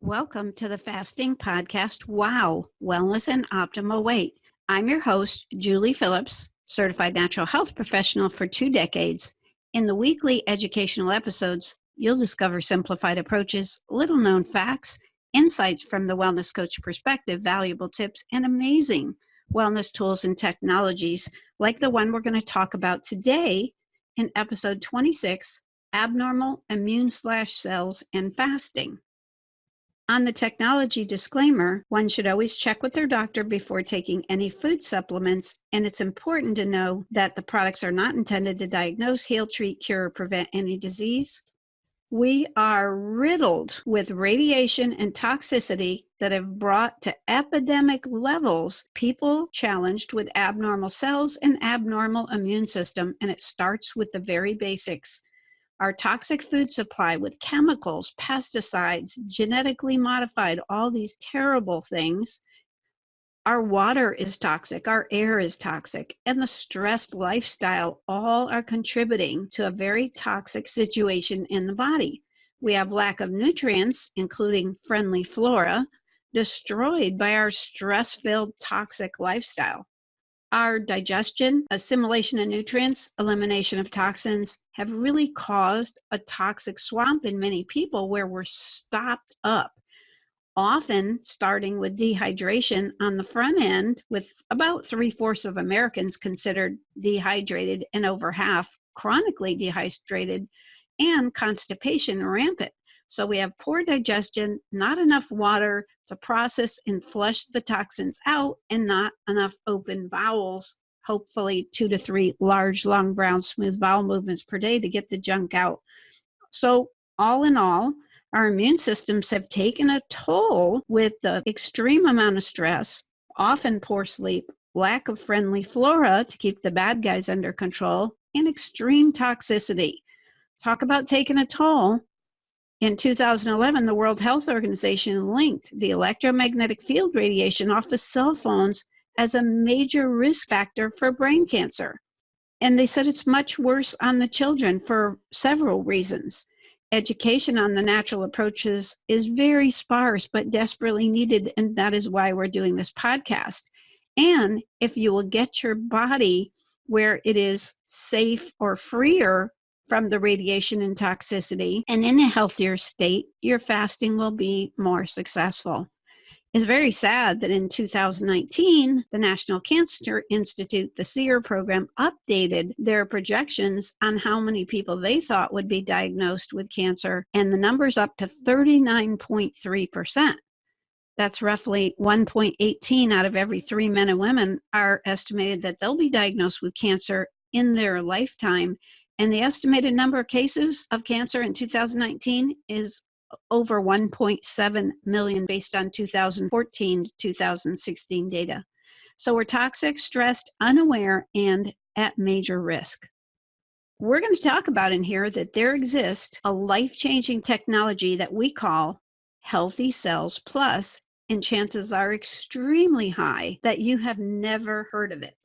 Welcome to the Fasting Podcast. Wow, Wellness and Optimal Weight. I'm your host, Julie Phillips, certified natural health professional for 2 decades. In the weekly educational episodes, you'll discover simplified approaches, little known facts, insights from the wellness coach perspective, valuable tips, and amazing wellness tools and technologies like the one we're going to talk about today in episode 26, Abnormal Immune Cells and Fasting. On the technology disclaimer, one should always check with their doctor before taking any food supplements, and it's important to know that the products are not intended to diagnose, heal, treat, cure, or prevent any disease. We are riddled with radiation and toxicity that have brought to epidemic levels people challenged with abnormal cells and abnormal immune system, and it starts with the very basics. Our toxic food supply with chemicals, pesticides, genetically modified, all these terrible things. Our water is toxic, our air is toxic, and the stressed lifestyle all are contributing to a very toxic situation in the body. We have lack of nutrients, including friendly flora, destroyed by our stress-filled toxic lifestyle. Our digestion, assimilation of nutrients, elimination of toxins have really caused a toxic swamp in many people where we're stopped up, often starting with dehydration on the front end, with about 3/4 of Americans considered dehydrated and over half chronically dehydrated, and constipation rampant. So we have poor digestion, not enough water to process and flush the toxins out, and not enough open bowels, hopefully 2 to 3 large, long, brown, smooth bowel movements per day to get the junk out. So all in all, our immune systems have taken a toll with the extreme amount of stress, often poor sleep, lack of friendly flora to keep the bad guys under control, and extreme toxicity. Talk about taking a toll. In 2011, the World Health Organization linked the electromagnetic field radiation off of cell phones as a major risk factor for brain cancer. And they said it's much worse on the children for several reasons. Education on the natural approaches is very sparse but desperately needed, and that is why we're doing this podcast. And if you will get your body where it is safe or freer from the radiation and toxicity and in a healthier state, your fasting will be more successful. It's very sad that in 2019, the National Cancer Institute, the SEER program, updated their projections on how many people they thought would be diagnosed with cancer, and the number's up to 39.3%. That's roughly 1.18 out of every 3 men and women are estimated that they'll be diagnosed with cancer in their lifetime. And the estimated number of cases of cancer in 2019 is over 1.7 million based on 2014 to 2016 data. So we're toxic, stressed, unaware, and at major risk. We're going to talk about in here that there exists a life-changing technology that we call Healthy Cells Plus, and chances are extremely high that you have never heard of it.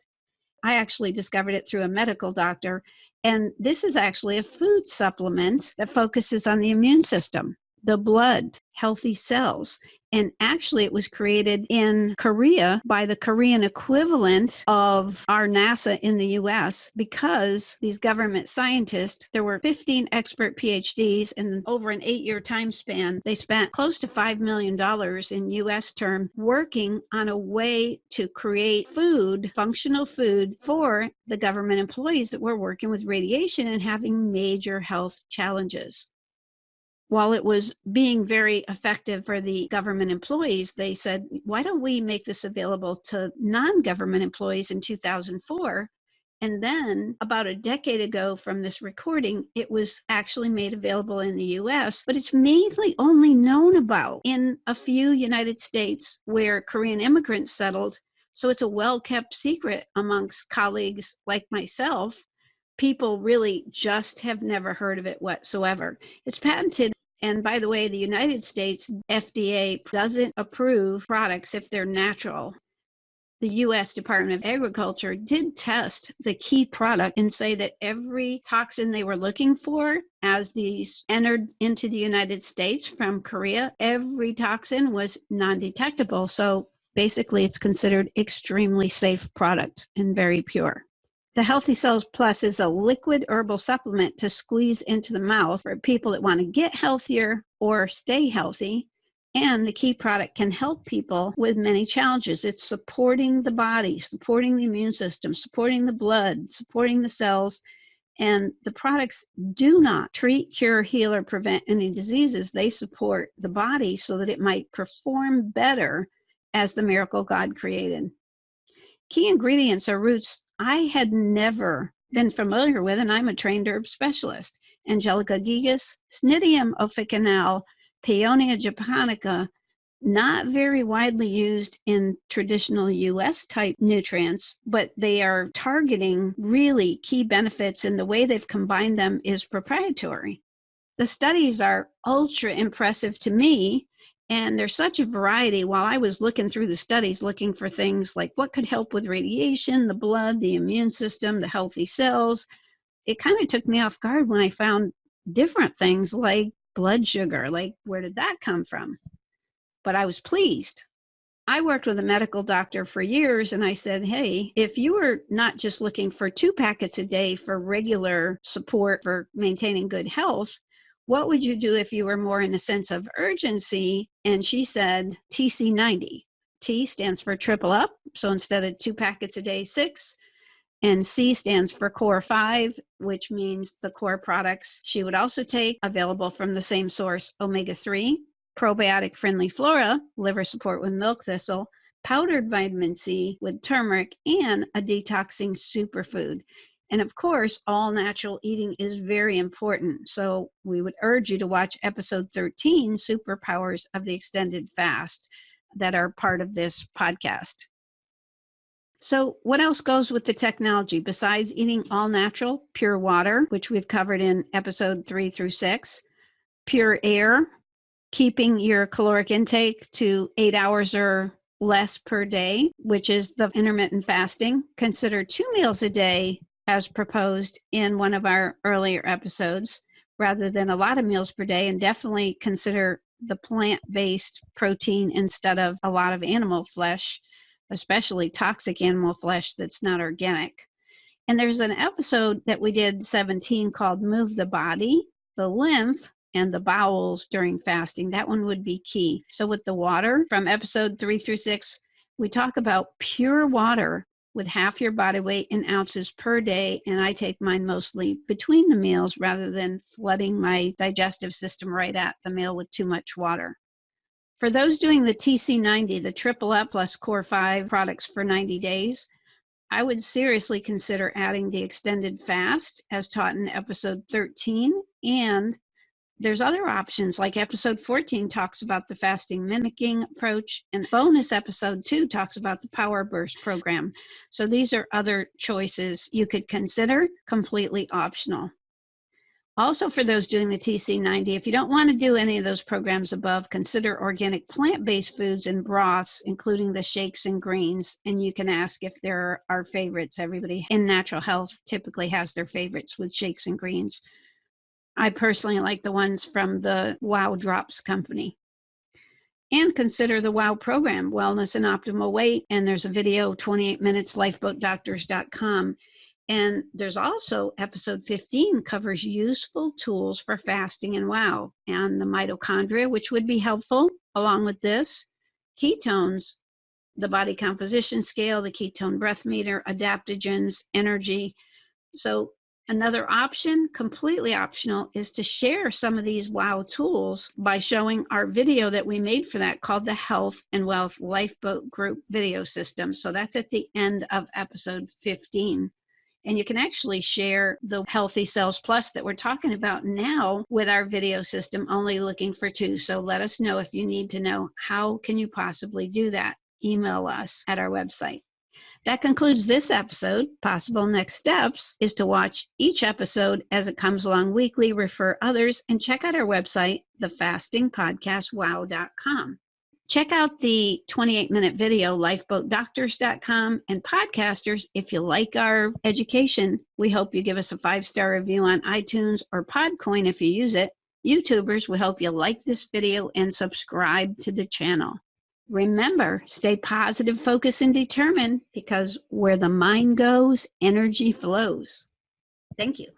I actually discovered it through a medical doctor, and this is actually a food supplement that focuses on the immune system, the blood, healthy cells. And actually it was created in Korea by the Korean equivalent of our NASA in the US, because these government scientists, there were 15 expert PhDs, and over an 8-year time span, they spent close to $5 million in US term working on a way to create food, functional food for the government employees that were working with radiation and having major health challenges. While it was being very effective for the government employees, they said, why don't we make this available to non-government employees in 2004? And then about a decade ago from this recording, it was actually made available in the US, but it's mainly only known about in a few United States where Korean immigrants settled. So it's a well-kept secret amongst colleagues like myself. People really just have never heard of it whatsoever. It's patented. And by the way, the United States FDA doesn't approve products if they're natural. The U.S. Department of Agriculture did test the key product and say that every toxin they were looking for as these entered into the United States from Korea, every toxin was non-detectable. So basically, it's considered extremely safe product and very pure. The Healthy Cells Plus is a liquid herbal supplement to squeeze into the mouth for people that want to get healthier or stay healthy. And the key product can help people with many challenges. It's supporting the body, supporting the immune system, supporting the blood, supporting the cells. And the products do not treat, cure, heal, or prevent any diseases. They support the body so that it might perform better as the miracle God created. Key ingredients are roots I had never been familiar with, and I'm a trained herb specialist. Angelica gigas, Cnidium officinale, Paeonia japonica, not very widely used in traditional US type nutrients, but they are targeting really key benefits, and the way they've combined them is proprietary. The studies are ultra impressive to me, and there's such a variety. While I was looking through the studies, looking for things like what could help with radiation, the blood, the immune system, the healthy cells, it kind of took me off guard when I found different things like blood sugar. Like, where did that come from? But I was pleased. I worked with a medical doctor for years, and I said, hey, if you were not just looking for 2 packets a day for regular support for maintaining good health, what would you do if you were more in a sense of urgency? And she said TC90. T stands for triple up. So instead of 2 packets a day, 6. And C stands for core 5, which means the core products she would also take, available from the same source, omega-3, probiotic friendly flora, liver support with milk thistle, powdered vitamin C with turmeric, and a detoxing superfood. And of course, all natural eating is very important. So we would urge you to watch episode 13, Superpowers of the Extended Fast, that are part of this podcast. So what else goes with the technology besides eating all natural, pure water, which we've covered in episode 3 through 6, pure air, keeping your caloric intake to 8 hours or less per day, which is the intermittent fasting. Consider 2 meals a day as proposed in one of our earlier episodes, rather than a lot of meals per day, and definitely consider the plant-based protein instead of a lot of animal flesh, especially toxic animal flesh that's not organic. And there's an episode that we did 17 called Move the Body, the Lymph, and the Bowels during fasting. That one would be key. So with the water from episode 3 through 6, we talk about pure water with half your body weight in ounces per day. And I take mine mostly between the meals rather than flooding my digestive system right at the meal with too much water. For those doing the TC90, the triple up plus core 5 products for 90 days, I would seriously consider adding the extended fast as taught in episode 13. And there's other options, like episode 14 talks about the fasting mimicking approach, and bonus episode 2 talks about the Power Burst program. So these are other choices you could consider, completely optional. Also, for those doing the TC90, if you don't want to do any of those programs above, consider organic plant-based foods and broths, including the shakes and greens. And you can ask if there are favorites. Everybody in natural health typically has their favorites with shakes and greens. I personally like the ones from the Wow Drops company. And consider the WOW program, Wellness and Optimal Weight. And there's a video, 28 minutes, lifeboatdoctors.com. And there's also episode 15 covers useful tools for fasting and WOW, and the mitochondria, which would be helpful along with this, ketones, the body composition scale, the ketone breath meter, adaptogens, energy. So another option, completely optional, is to share some of these WOW tools by showing our video that we made for that called the Health and Wealth Lifeboat Group Video System. So that's at the end of episode 15. And you can actually share the Healthy Cells Plus that we're talking about now with our video system, only looking for 2. So let us know if you need to know how can you possibly do that. Email us at our website. That concludes this episode. Possible next steps is to watch each episode as it comes along weekly, refer others, and check out our website, thefastingpodcastwow.com. Check out the 28-minute video, lifeboatdoctors.com, and podcasters. If you like our education, we hope you give us a 5-star review on iTunes or Podcoin if you use it. YouTubers, we hope you like this video and subscribe to the channel. Remember, stay positive, focused, and determined, because where the mind goes, energy flows. Thank you.